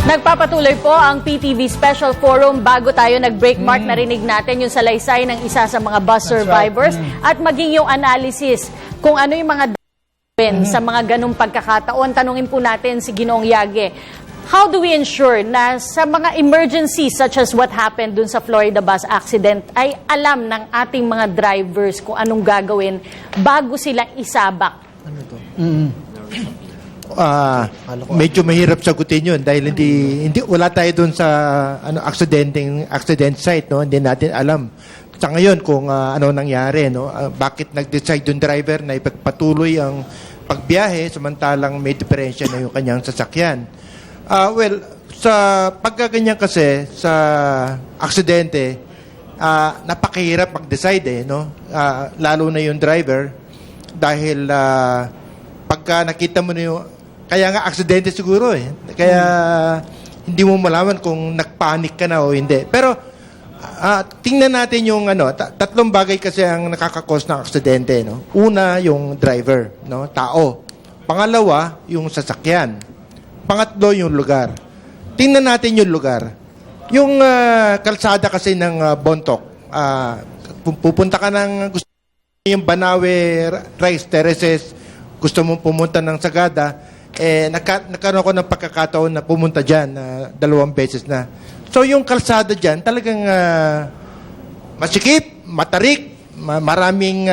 Nagpapatuloy po ang PTV Special Forum. Bago tayo nag-break, Mark, narinig natin yung salaysay ng isa sa mga bus survivors at maging yung analysis kung ano yung mga sa mga ganong pagkakataon. Tanungin po natin si Ginoong Yage. How do we ensure na sa mga emergencies such as what happened dun sa Florida bus accident ay alam ng ating mga drivers kung anong gagawin bago sila isabak? Ano to? Medyo mahirap sagutin yun dahil hindi wala tayo doon sa accident site, no? Hindi natin alam sa ngayon kung ano nangyari, no? Bakit nag-decide yung driver na ipagpatuloy ang pagbiyahe samantalang may diferensya na yung kanyang sasakyan. Well, sa pagkaganyan kasi sa aksidente, napakahirap mag-decide, no? Lalo na yung driver dahil pagka nakita mo na yung kaya nga aksidente siguro kaya hindi mo malaman kung nagpanik ka na o hindi. Pero tingnan natin yung tatlong bagay kasi ang nakaka-cause ng aksidente, no? Una, yung driver, no? Tao. Pangalawa, yung sasakyan. Pangatlo, yung lugar. Tingnan natin yung lugar. Yung kalsada kasi ng Bontoc, pupunta ka ng gusto yung Banawe Rice Terraces, gusto mong pumunta ng Sagada, nagkaroon ako ng pagkakataon na pumunta dyan 2 beses na. So yung kalsada dyan talagang masikip, matarik, maraming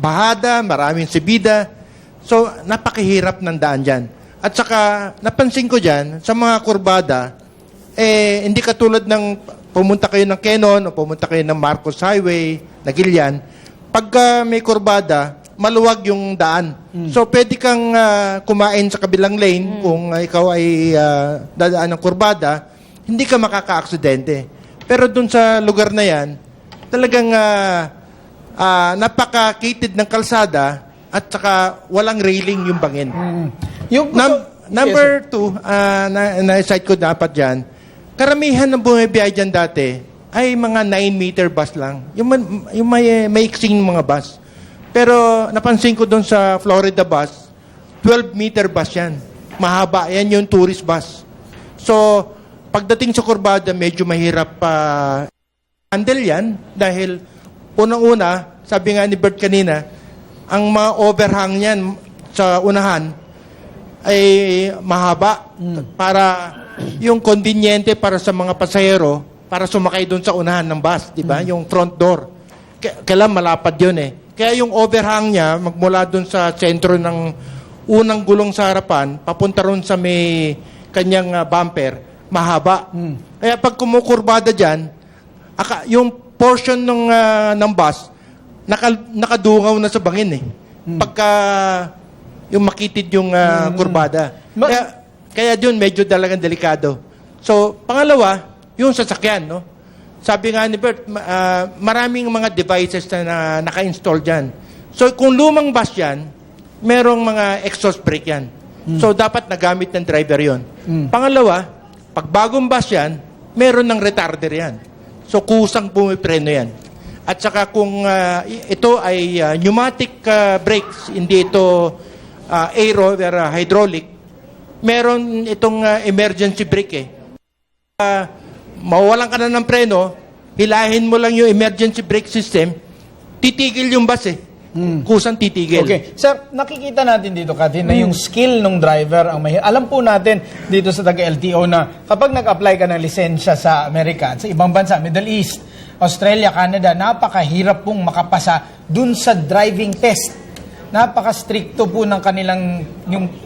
bahada, maraming sibida. So napakahirap ng daan dyan. At saka napansin ko dyan sa mga kurbada, hindi katulad ng pumunta kayo ng Quezon o pumunta kayo ng Marcos Highway, Nagilian, pagka may kurbada, maluwag yung daan. So, pwede kang kumain sa kabilang lane kung ikaw ay dadaan ng kurbada, hindi ka makaka-aksidente. Pero dun sa lugar na yan, talagang napaka-cated ng kalsada at saka walang railing yung bangin. Number 2, na-cite ko dapat dyan, karamihan ng bumibiyahe dyan dati ay mga 9-meter bus lang. Yung may iksing mga bus. Pero napansin ko doon sa Florida bus, 12-meter bus yan. Mahaba. Yan yung tourist bus. So, pagdating sa kurbada, medyo mahirap handle yan dahil unang-una, sabi nga ni Bert kanina, ang mga overhang yan sa unahan ay mahaba para yung konbinyente para sa mga pasahero para sumakay doon sa unahan ng bus, di ba? Yung front door. Kailan malapad yun Kaya yung overhang niya, magmula doon sa sentro ng unang gulong sa harapan, papunta ron sa may kanyang bumper, mahaba. Kaya pag kumukurbada dyan, yung portion ng bus, nakadungaw na sa bangin Pagka yung makitid yung kurbada. Kaya dun medyo talagang delikado. So, pangalawa, yung sasakyan, no? Sabi nga ni Bert, maraming mga devices na naka-install dyan. So, kung lumang bus yan, merong mga exhaust brake yan. So, dapat nagamit ng driver yon. Pangalawa, pag bagong bus yan, meron ng retarder yan. So, kusang pumipreno yan. At saka kung ito ay pneumatic brakes, hindi ito aero or hydraulic, meron itong emergency brake mawalan ka na ng preno, hilahin mo lang yung emergency brake system, titigil yung bus Kusang titigil. Okay. Sir, nakikita natin dito, Kathy, na yung skill ng driver ang may... Alam po natin dito sa taga-LTO na kapag nag-apply ka ng lisensya sa Amerika at sa ibang bansa, Middle East, Australia, Canada, napakahirap pong makapasa dun sa driving test. Napaka-stricto po ng kanilang,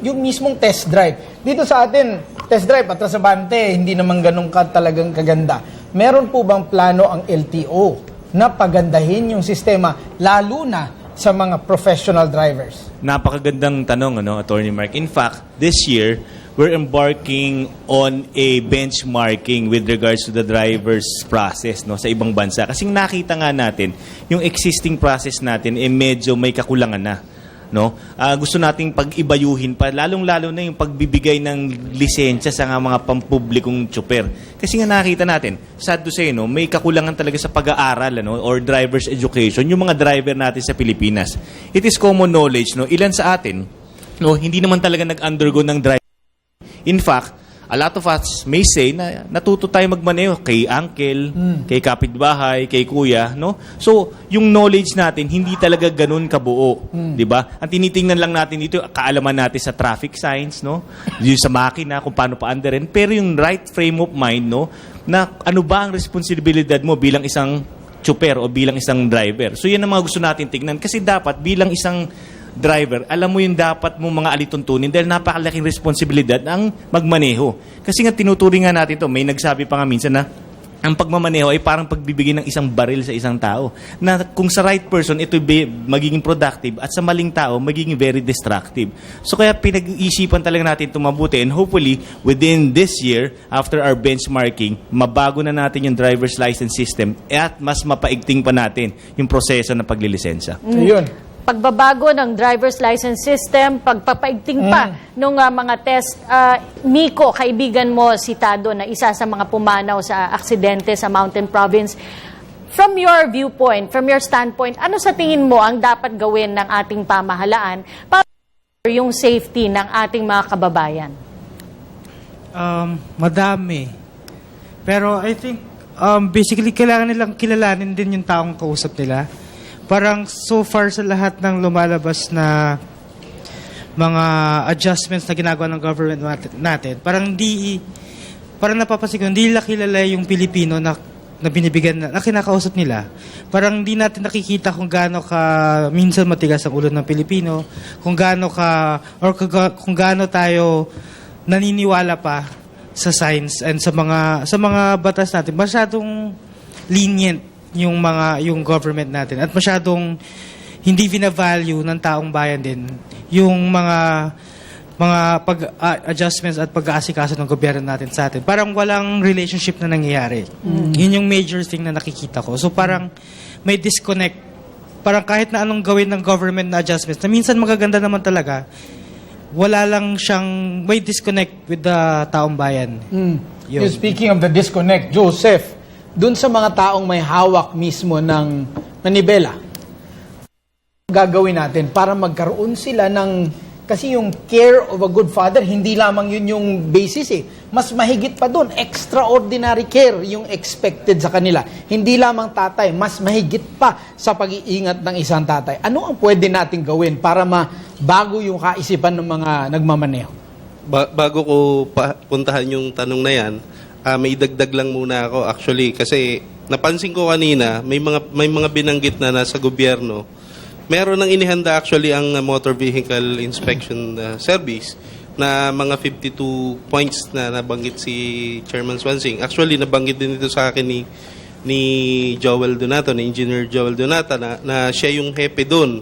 yung mismong test drive. Dito sa atin, test drive, atras sa bante, hindi naman ganun talagang kaganda. Meron po bang plano ang LTO na pagandahin yung sistema, lalo na sa mga professional drivers? Napakagandang tanong, Attorney Mark. In fact, this year, we're embarking on a benchmarking with regards to the driver's process sa ibang bansa. Kasi nakita nga natin, yung existing process natin, medyo may kakulangan na. Gusto nating pag-ibayuhin pa, lalong-lalo na yung pagbibigay ng lisensya sa mga pampublikong tsuper. Kasi nga nakita natin, sad to say, may kakulangan talaga sa pag-aaral or driver's education, yung mga driver natin sa Pilipinas. It is common knowledge, ilan sa atin, hindi naman talaga nag-undergo ng driver. In fact, a lot of us may say na natuto tayo magmaneho kay uncle, kay kapitbahay, kay kuya, no? So, yung knowledge natin hindi talaga ganun kabuo, 'di ba? Ang tinitingnan lang natin dito, kaalaman natin sa traffic signs, no? Yung sa makina kung paano paandarin, pero yung right frame of mind, no, na ano ba ang responsibilidad mo bilang isang tsuper o bilang isang driver. So, yan ang mga gusto natin tingnan kasi dapat bilang isang driver, alam mo yung dapat mo mga alituntunin dahil napakalaking responsibilidad ang magmaneho. Kasi nga tinuturing nga natin to, may nagsabi pa nga minsan na ang pagmamaneho ay parang pagbibigay ng isang baril sa isang tao na kung sa right person, ito magiging productive at sa maling tao, magiging very destructive. So kaya pinag-iisipan talaga natin ito mabuti and hopefully within this year, after our benchmarking, mabago na natin yung driver's license system at mas mapaigting pa natin yung proseso ng paglilisensya. Ayun. Pagbabago ng driver's license system, pagpapaigting pa nung mga test. Miko, kaibigan mo si Tado na isa sa mga pumanaw sa aksidente sa Mountain Province. From your viewpoint, from your standpoint, ano sa tingin mo ang dapat gawin ng ating pamahalaan para yung safety ng ating mga kababayan? Madami. Pero I think, basically, kailangan nilang kilalanin din yung taong kausap nila. Parang so far sa lahat ng lumalabas na mga adjustments na ginagawa ng government natin, parang napapansin ko, hindi nila kilala yung Pilipino na binibigyan na kinakausap nila. Parang hindi natin nakikita kung gaano ka minsan matigas ang ulo ng Pilipino, kung gaano tayo naniniwala pa sa science and sa mga batas natin. Masyadong lenient yung government natin at masyadong hindi vina-value ng taong bayan din yung mga pag-adjustments at pag-aasikaso ng gobyerno natin sa atin. Parang walang relationship na nangyayari. Yun yung major thing na nakikita ko. So parang may disconnect. Parang kahit na anong gawin ng government na adjustments, na minsan magaganda naman talaga, wala lang siyang, may disconnect with the taong bayan. Yun. Speaking of the disconnect, Joseph, dun sa mga taong may hawak mismo ng manibela, gagawin natin para magkaroon sila ng, kasi yung care of a good father, hindi lamang yun yung basis eh. Mas mahigit pa dun, extraordinary care yung expected sa kanila. Hindi lamang tatay, mas mahigit pa sa pag-iingat ng isang tatay. Ano ang pwede natin gawin para mabago yung kaisipan ng mga nagmamaneho? Bago ko puntahan yung tanong na yan, may dagdag lang muna ako actually kasi napansin ko kanina may mga binanggit na nasa gobyerno. Meron nang inihanda actually ang Motor Vehicle Inspection Service na mga 52 points na nabanggit si Chairman Swansing. Actually nabanggit din ito sa akin ni Joel Donato, ni Engineer Joel Donato na siya yung hepe doon.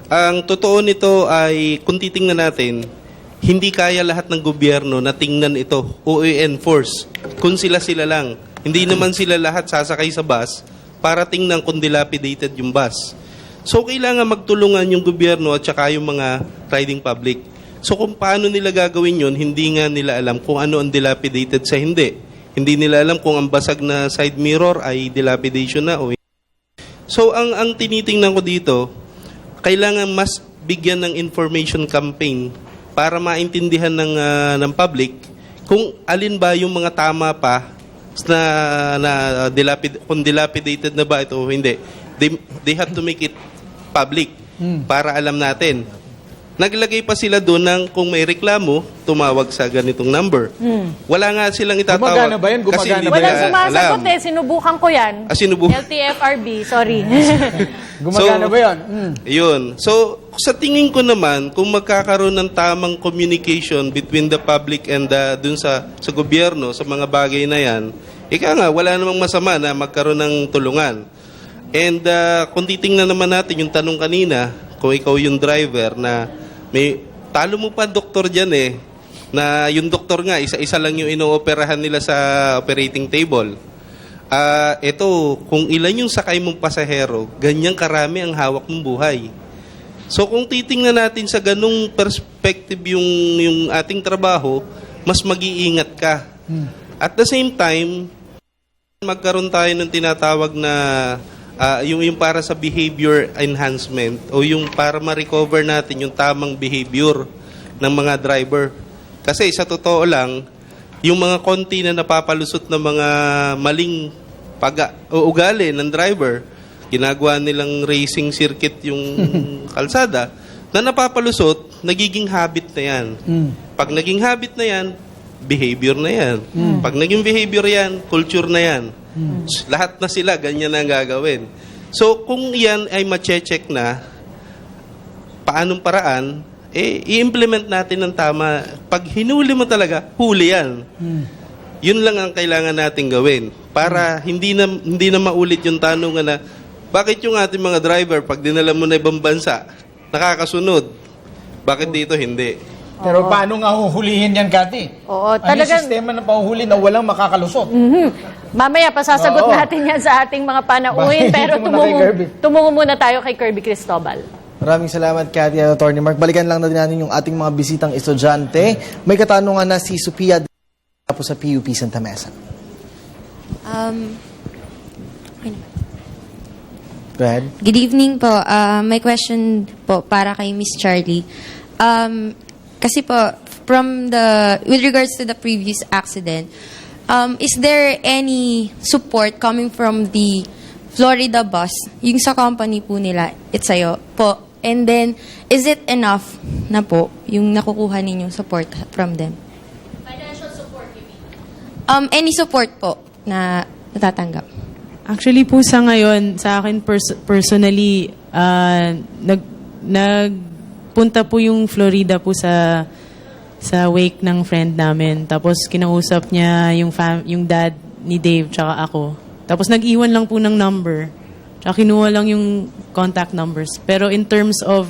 Ang totoo nito ay kung titingnan natin, hindi kaya lahat ng gobyerno na tingnan ito o i-enforce kung sila lang. Hindi naman sila lahat sasakay sa bus para tingnan kung dilapidated yung bus. So, kailangan magtulungan yung gobyerno at saka yung mga riding public. So, kung paano nila gagawin yun, hindi nga nila alam kung ano ang dilapidated sa hindi. Hindi nila alam kung ang basag na side mirror ay dilapidation na o hindi. So, ang tinitingnan ko dito, kailangan mas bigyan ng information campaign para maintindihan ng public kung alin ba yung mga tama pa na kung dilapidated na ba ito o hindi. They have to make it public para alam natin. Naglagay pa sila doon ng kung may reklamo, tumawag sa ganitong number. Wala nga silang itatawag. Gumagana ba yan? Kasi hindi Walang nila sumasagot alam. sinubukan ko yan. LTFRB, sorry. Gumagana ba yan? Yun. So, sa tingin ko naman, kung magkakaroon ng tamang communication between the public and dun sa gobyerno, sa mga bagay na yan, ika nga, wala namang masama na magkaroon ng tulungan. And kung titingnan naman natin yung tanong kanina, kung ikaw yung driver na may talo mo pa doktor dyan na yung doktor nga, isa-isa lang yung inooperahan nila sa operating table. Ito, kung ilan yung sakay mong pasahero, ganyang karami ang hawak mong buhay. So kung titingnan natin sa ganung perspective yung ating trabaho, mas mag-iingat ka. At the same time, magkaroon tayo ng tinatawag na yung para sa behavior enhancement o yung para ma-recover natin yung tamang behavior ng mga driver. Kasi sa totoo lang, yung mga konti na napapalusot na mga maling ugali ng driver, ginagawa nilang racing circuit yung kalsada, na napapalusot, nagiging habit na yan. Pag naging habit na yan, behavior na yan. Pag naging behavior yan, culture na yan. Lahat na sila, ganyan na ang gagawin. So, kung yan ay ma-check na, paanong paraan, i-implement natin ng tama. Pag hinuli mo talaga, huli yan. Yun lang ang kailangan natin gawin. Para hindi na maulit yung tanong na, bakit yung ating mga driver, pag dinala mo na ibang bansa, nakakasunod? Bakit dito hindi? Pero paano nga huhulihin yan, Cathy? Oo, Ano yung talagang- sistema na pahuhuli na walang makakalusot? Mamaya, pasasagot Oo. natin yan sa ating mga panauhin. Bakit? Pero Dito muna kay Kirby. tumungo muna tayo kay Kirby Cristobal. Maraming salamat, Cathy at Atty. Mark. Balikan lang na din natin yung ating mga bisitang estudyante. May katanungan na si Sophia po sa PUP Santa Mesa. Go ahead. Good evening po. My question po para kay Miss Charlie. Kasi po, with regards to the previous accident, is there any support coming from the Florida bus, yung sa company po nila, Itzayo po? And then, is it enough na po yung nakukuha ninyong support from them? Financial support, you mean? Any support po na natatanggap? Actually po sa ngayon, sa akin personally, nagpunta po yung Florida po sa wake ng friend namin. Tapos kinausap niya yung dad ni Dave tsaka ako. Tapos nag-iwan lang po ng number. Tsaka kinuha lang yung contact numbers. Pero in terms of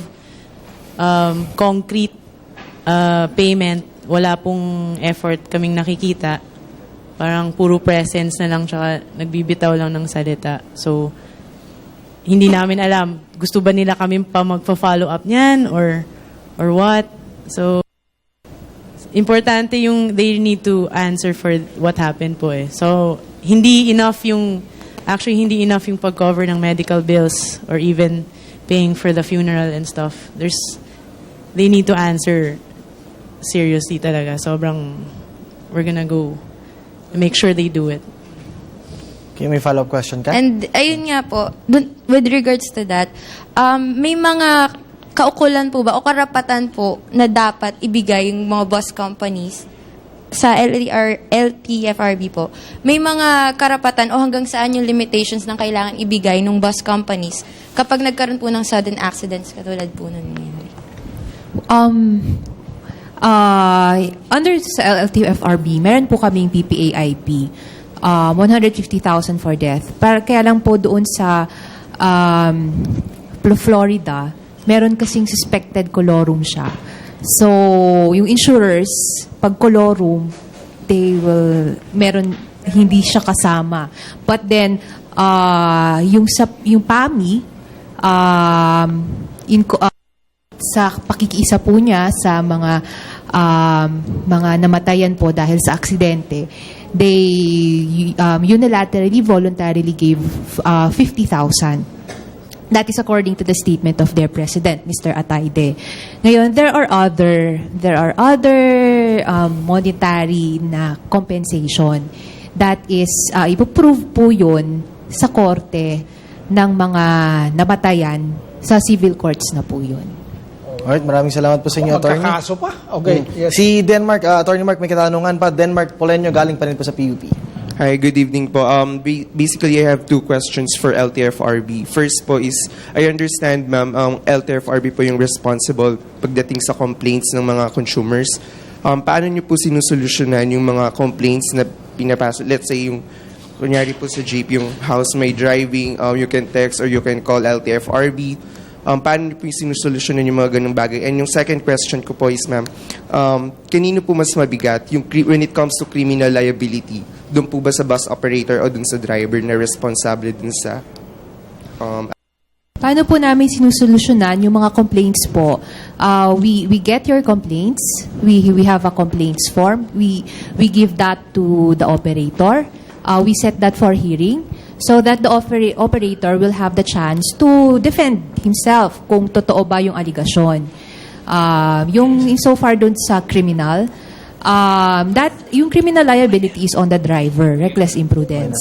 concrete payment, wala pong effort kaming nakikita. Parang puro presence na lang tsaka nagbibitaw lang ng salita. So, hindi namin alam. Gusto ba nila kami pa magpa-follow up niyan or what? So, importante yung they need to answer for what happened po eh. So, hindi enough yung pag-cover ng medical bills or even paying for the funeral and stuff. They need to answer seriously talaga. We're gonna go make sure they do it. Okay, may follow-up question ka? And ayun nga po, with regards to that, may mga kaukulan po ba o karapatan po na dapat ibigay yung mga bus companies sa LTFRB po? May mga karapatan o hanggang saan yung limitations ng kailangan ibigay ng bus companies kapag nagkaroon po ng sudden accidents katulad po nun nangyari? Under sa LTFRB, meron po kaming PPAIP. 150,000 for death. Kaya lang po doon sa Florida, meron kasing suspected colorum siya. So, yung insurers, pag colorum, hindi siya kasama. But then, yung PAMI, sa pakikiisa po niya sa mga namatayan po dahil sa aksidente, they unilaterally, voluntarily gave 50,000. That is according to the statement of their president, Mr. Atayde. Ngayon, there are other monetary na compensation that is ipoprove po yun sa korte ng mga namatayan sa civil courts na po yun. Alright, maraming salamat po sa inyo, Atty. Magkakaso pa? Okay. Yes. Si Denmark, Atty. Mark, may katanungan pa. Denmark Polenyo, galing pa rin po sa PUP. Hi, good evening po. Basically, I have two questions for LTFRB. First po is, I understand, ma'am, LTFRB po yung responsible pagdating sa complaints ng mga consumers. Paano niyo po sinusolusyonan yung mga complaints na pinapasok? Let's say, yung kunyari po sa jeep, yung house may driving, you can text or you can call LTFRB. Paano niyo po yung sinusolusyonan yung mga ganung bagay? And yung second question ko po is, ma'am, kanino po mas mabigat when it comes to criminal liability? Doon po ba sa bus operator o doon sa driver na responsable dun sa... Paano po namin sinusolusyonan yung mga complaints po? We get your complaints. We have a complaints form. We give that to the operator. We set that for hearing so that the operator will have the chance to defend himself kung totoo ba yung aligasyon. Yung so far dun sa criminal, that yung criminal liability is on the driver, reckless imprudence.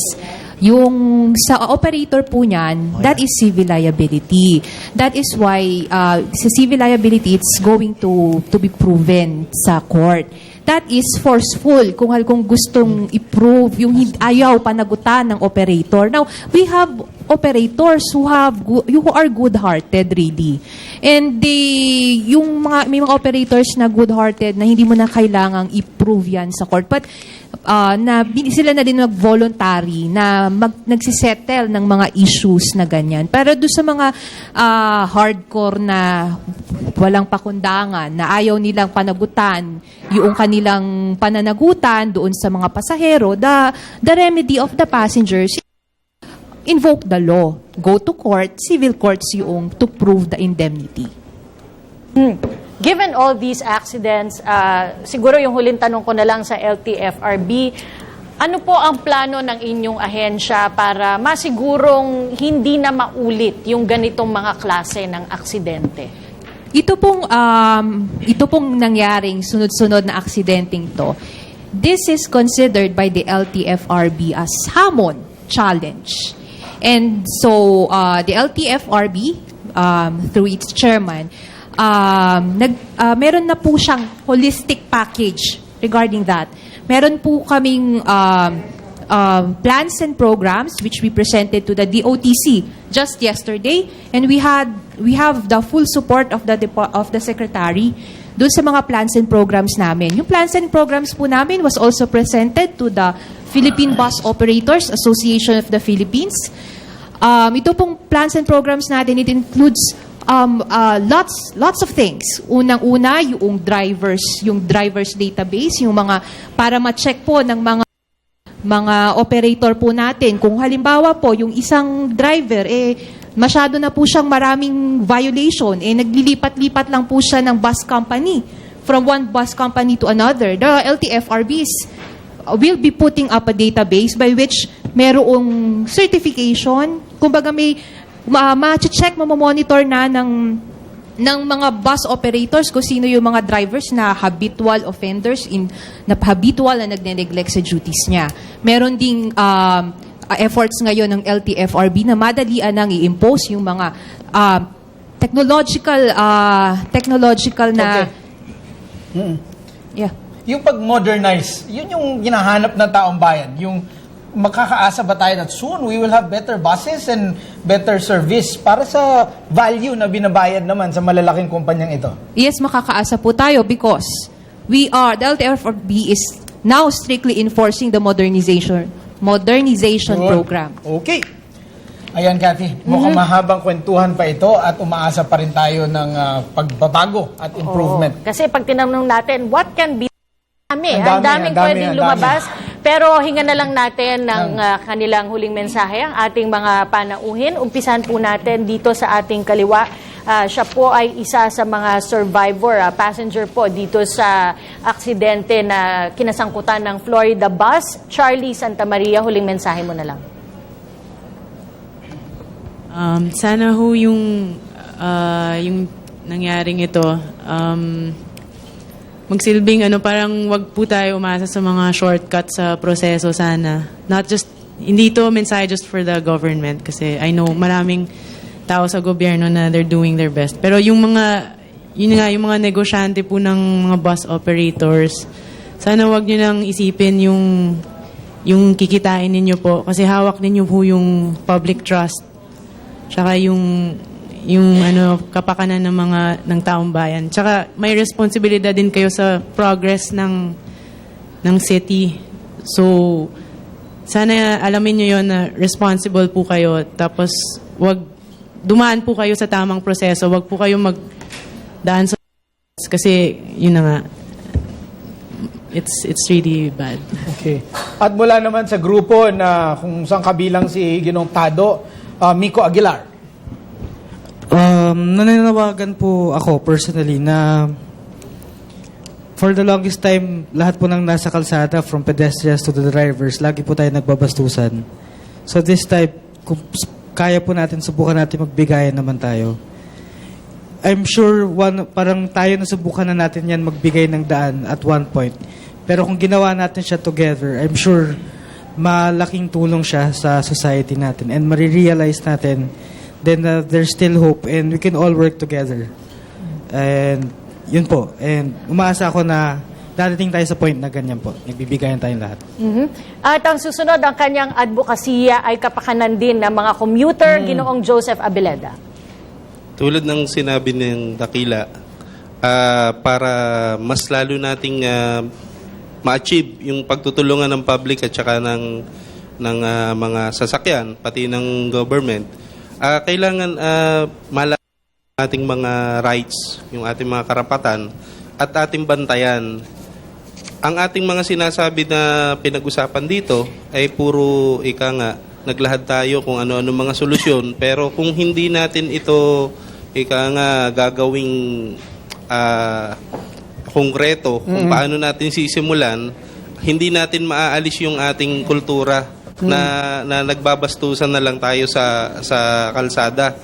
Yung sa operator po niyan, that is civil liability. That is why sa civil liability, it's going to be proven sa court. That is forceful kung gustong i-prove yung ayaw panagutan ng operator. Now, we have operators who are good-hearted really. And may mga operators na good-hearted na hindi mo na kailangang i-prove yan sa court. But sila na din nag-voluntary na nagsisettle ng mga issues na ganyan. Pero doon sa mga hardcore na walang pakundangan, na ayaw nilang panagutan yung kanilang pananagutan doon sa mga pasahero, the remedy of the passengers, invoke the law. Go to court, civil courts yung to prove the indemnity. Given all these accidents, siguro yung huling tanong ko na lang sa LTFRB, ano po ang plano ng inyong ahensya para masigurong hindi na maulit yung ganitong mga klase ng aksidente? Ito pong nangyaring sunod-sunod na aksidenteng to, this is considered by the LTFRB as hamon challenge. And so, the LTFRB, through its chairman, meron na po siyang holistic package regarding that. Meron po kaming plans and programs which we presented to the DOTC just yesterday, and we have the full support of the secretary doon sa mga plans and programs namin. Yung plans and programs po namin was also presented to the Philippine Bus Operators Association of the Philippines. Ito pong plans and programs natin, it includes lots of things. Unang-una, yung drivers database, yung mga para ma-check po ng mga operator po natin. Kung halimbawa po, yung isang driver, masyado na po siyang maraming violation, naglilipat-lipat lang po siya ng bus company, from one bus company to another. The LTFRBs will be putting up a database by which merong certification, kumbaga may ma-check, mamamonitor na ng mga bus operators kung sino yung mga drivers na habitual offenders, na habitual na nagne-neglect sa duties niya. Meron ding efforts ngayon ng LTFRB na madalian nang i-impose yung mga technological na... Okay. Yeah. Yung pag-modernize, yun yung hinahanap ng taong bayan. Yung makakaasa ba tayo that soon we will have better buses and better service para sa value na binabayad naman sa malalaking kumpanyang ito? Yes, makakaasa po tayo because the LTFRB is now strictly enforcing the modernization program. Okay. Ayan, Cathy. Mukhang mahabang kwentuhan pa ito at umaasa pa rin tayo ng pagbabago at improvement. Oo. Kasi pag tinanong natin, what can be ang Ang daming dami, pwedeng lumabas. Pero hinga na lang natin ng kanilang huling mensahe, ang ating mga panauhin. Umpisahan po natin dito sa ating kaliwa. Siya po ay isa sa mga survivor, passenger po dito sa aksidente na kinasangkutan ng Florida bus. Charlie Santa Maria, huling mensahe mo na lang. Sana ho yung nangyaring ito, magsilbing parang wag po tayo umasa sa mga shortcut sa proseso sana. Hindi to mensahe just for the government kasi I know maraming tao sa gobyerno na they're doing their best. Pero yung mga negosyante po ng mga bus operators, sana wag nyo nang isipin yung kikitain ninyo po kasi hawak ninyo po yung public trust. Tsaka yung kapakanan ng taong bayan. Tsaka may responsibilidad din kayo sa progress ng city. So sana alamin niyo 'yon na responsible po kayo. Tapos dumaan po kayo sa tamang proseso. Wag po kayo magdaan sa kasi yun na nga. It's really bad. Okay. At mula naman sa grupo na kung saan kabilang si Ginong Tado, Miko Aguilar. Nananawagan po ako personally na for the longest time, lahat po ng nasa kalsada, from pedestrians to the drivers, lagi po tayo nagbabastusan. So this time, kung kaya po natin, subukan natin magbigayan naman tayo. I'm sure parang tayo nasubukan na natin yan magbigay ng daan at one point. Pero kung ginawa natin siya together, I'm sure malaking tulong siya sa society natin and marirealize natin then there's still hope and we can all work together. And yun po. And umaasa ako na darating tayo sa point na ganyan po. Nagbibigayan tayong lahat. At ang susunod, ang kanyang advokasya ay kapakanan din ng mga commuter, Ginoong Joseph Abeleda. Tulad ng sinabi ng Dakila, para mas lalo nating ma-achieve yung pagtutulungan ng public at saka ng mga sasakyan, pati ng government, kailangan malaman ating mga rights, yung ating mga karapatan, at ating bantayan. Ang ating mga sinasabi na pinag-usapan dito ay puro naglahad tayo kung ano-ano mga solusyon, pero kung hindi natin ito gagawing konkreto kung paano natin sisimulan, hindi natin maaalis yung ating kultura na nagbabastusan na lang tayo sa kalsada.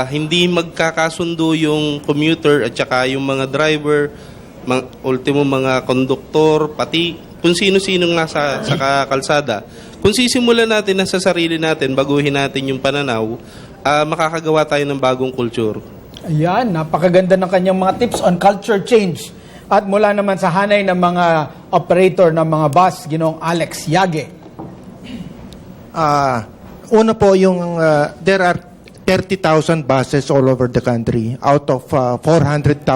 Hindi magkakasundo yung commuter at saka yung mga driver, ultimo mga konduktor, pati kung sino-sinong nasa sa kalsada. Kung sisimulan natin na sa sarili natin, baguhin natin yung pananaw, makakagawa tayo ng bagong culture. Ayan, napakaganda ng kanyang mga tips on culture change. At mula naman sa hanay ng mga operator ng mga bus, Ginoong Alex Yage. Una po yung there are 30,000 buses all over the country out of 400,000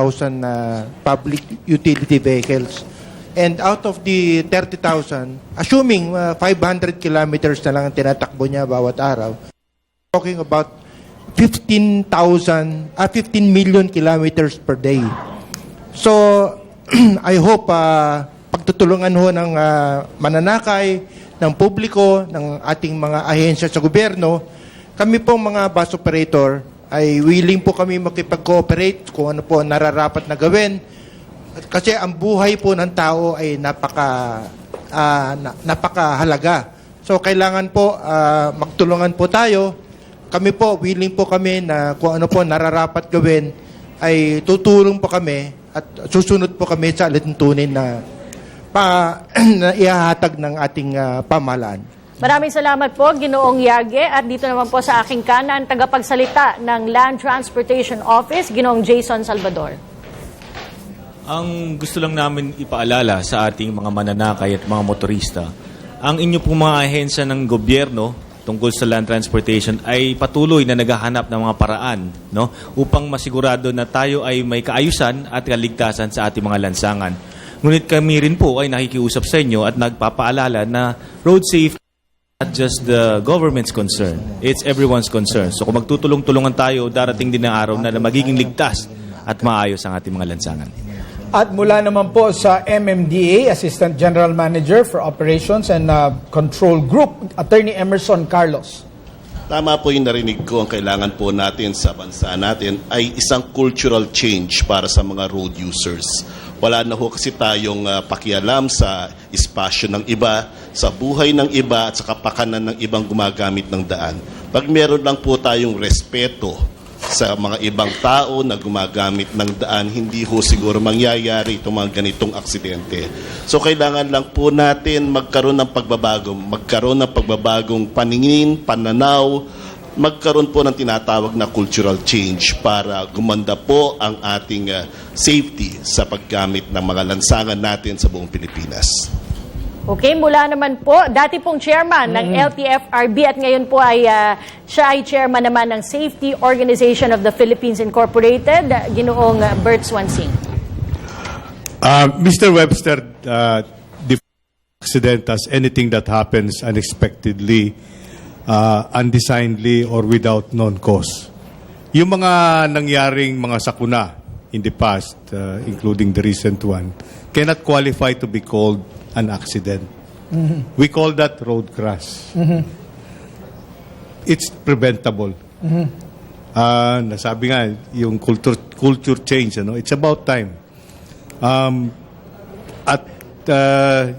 public utility vehicles. And out of the 30,000, assuming 500 kilometers na lang ang tinatakbo niya bawat araw, talking about 15 million kilometers per day. So, I hope pagtutulungan ho ng mananakay, ng publiko, ng ating mga ahensya sa gobyerno, kami pong mga bus operator ay willing po kami makipag-cooperate kung ano po nararapat na gawin. Kasi ang buhay po ng tao ay napakahalaga. So kailangan po magtulungan po tayo. Kami po, willing po kami na kung ano po nararapat gawin ay tutulong po kami at susunod po kami sa alituntunin na ihahatag ng ating pamahalaan. Maraming salamat po, Ginoong Yage. At dito naman po sa aking kanan, tagapagsalita ng Land Transportation Office, Ginoong Jason Salvador. Ang gusto lang namin ipaalala sa ating mga mananakay at mga motorista, ang inyo pong mga ahensya ng gobyerno tungkol sa land transportation ay patuloy na naghahanap ng mga paraan, no, upang masigurado na tayo ay may kaayusan at kaligtasan sa ating mga lansangan. Ngunit kami rin po ay nakikiusap sa inyo at nagpapaalala na road safety not just the government's concern, it's everyone's concern. So kung magtutulong-tulungan tayo, darating din ang araw na magiging ligtas at maayos ang ating mga lansangan. At mula naman po sa MMDA, Assistant General Manager for Operations and Control Group, Attorney Emerson Carlos. Tama po yung narinig ko, ang kailangan po natin sa bansa natin ay isang cultural change para sa mga road users. Wala na ho kasi tayong pakialam sa espasyo ng iba, sa buhay ng iba at sa kapakanan ng ibang gumagamit ng daan. Pag meron lang po tayong respeto sa mga ibang tao na gumagamit ng daan, hindi ho siguro mangyayari itong mga ganitong aksidente. So kailangan lang po natin magkaroon ng pagbabagong paningin, pananaw, magkaroon po ng tinatawag na cultural change para gumanda po ang ating safety sa paggamit ng mga lansangan natin sa buong Pilipinas. Okay, mula naman po, dati pong chairman ng LTFRB at ngayon po ay siya ay chairman naman ng Safety Organization of the Philippines Incorporated, Ginoong Bert Swansing. Mr. Webster, the accident as anything that happens unexpectedly, undesignedly, or without known cause. Yung mga nangyaring mga sakuna in the past, including the recent one, cannot qualify to be called an accident. Mm-hmm. We call that road crash. Mm-hmm. It's preventable. Mm-hmm. Nasabi nga, yung culture change, it's about time.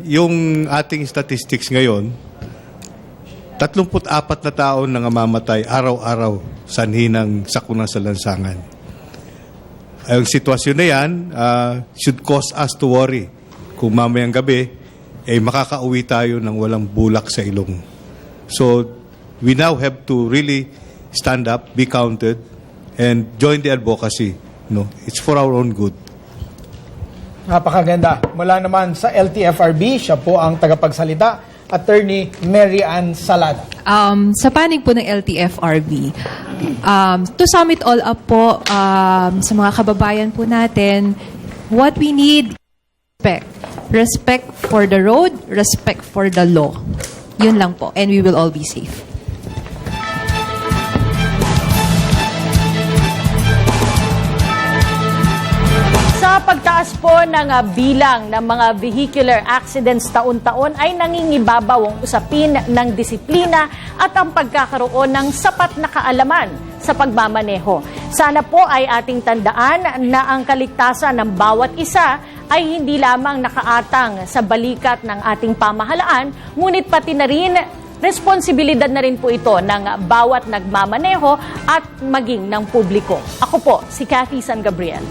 Yung ating statistics ngayon, 34 na tao nang mamamatay araw-araw sanhi ng sakuna sa lansangan. Ang sitwasyon na yan should cause us to worry. kung mamayang gabi, makakauwi tayo ng walang bulak sa ilong. So, we now have to really stand up, be counted, and join the advocacy. It's for our own good. Napakaganda. Mula naman sa LTFRB, siya po ang tagapagsalita, Attorney Mary Ann Salada. Sa panig po ng LTFRB, to sum it all up po, sa mga kababayan po natin, what we need is respect. Respect for the road, respect for the law. Yun lang po. And we will all be safe. Sa pagtaas po ng bilang ng mga vehicular accidents taon-taon ay nangingibabaw ang usapin ng disiplina at ang pagkakaroon ng sapat na kaalaman sa pagmamaneho. Sana po ay ating tandaan na ang kaligtasan ng bawat isa ay hindi lamang nakaatang sa balikat ng ating pamahalaan, ngunit pati na rin responsibilidad na rin po ito ng bawat nagmamaneho at maging ng publiko. Ako po, si Cathy San Gabriel.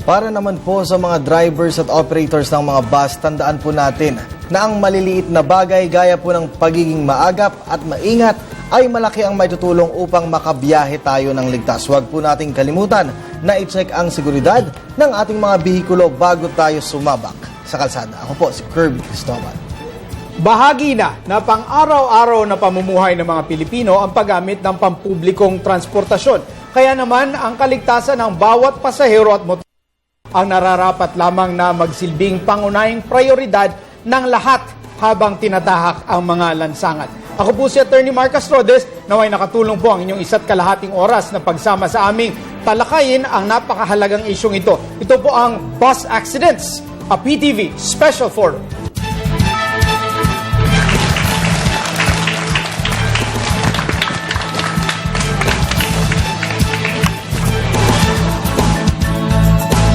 Para naman po sa mga drivers at operators ng mga bus, tandaan po natin na ang maliliit na bagay gaya po ng pagiging maagap at maingat ay malaki ang maitutulong upang makabiyahe tayo ng ligtas. Huwag po nating kalimutan na i-check ang seguridad ng ating mga bihikulo bago tayo sumabak sa kalsada. Ako po si Kirby Cristobal. Bahagi na pang-araw-araw na pamumuhay ng mga Pilipino ang paggamit ng pampublikong transportasyon. Kaya naman ang kaligtasan ng bawat pasahero at motor ang nararapat lamang na magsilbing pangunahing prioridad ng lahat habang tinatahak ang mga lansangan. Ako po si Attorney Marcus Rodes, naway nakatulong po ang inyong 1.5 oras na pagsama sa aming talakayin ang napakahalagang isyong ito. Ito po ang Bus Accidents, a PTV Special Forum.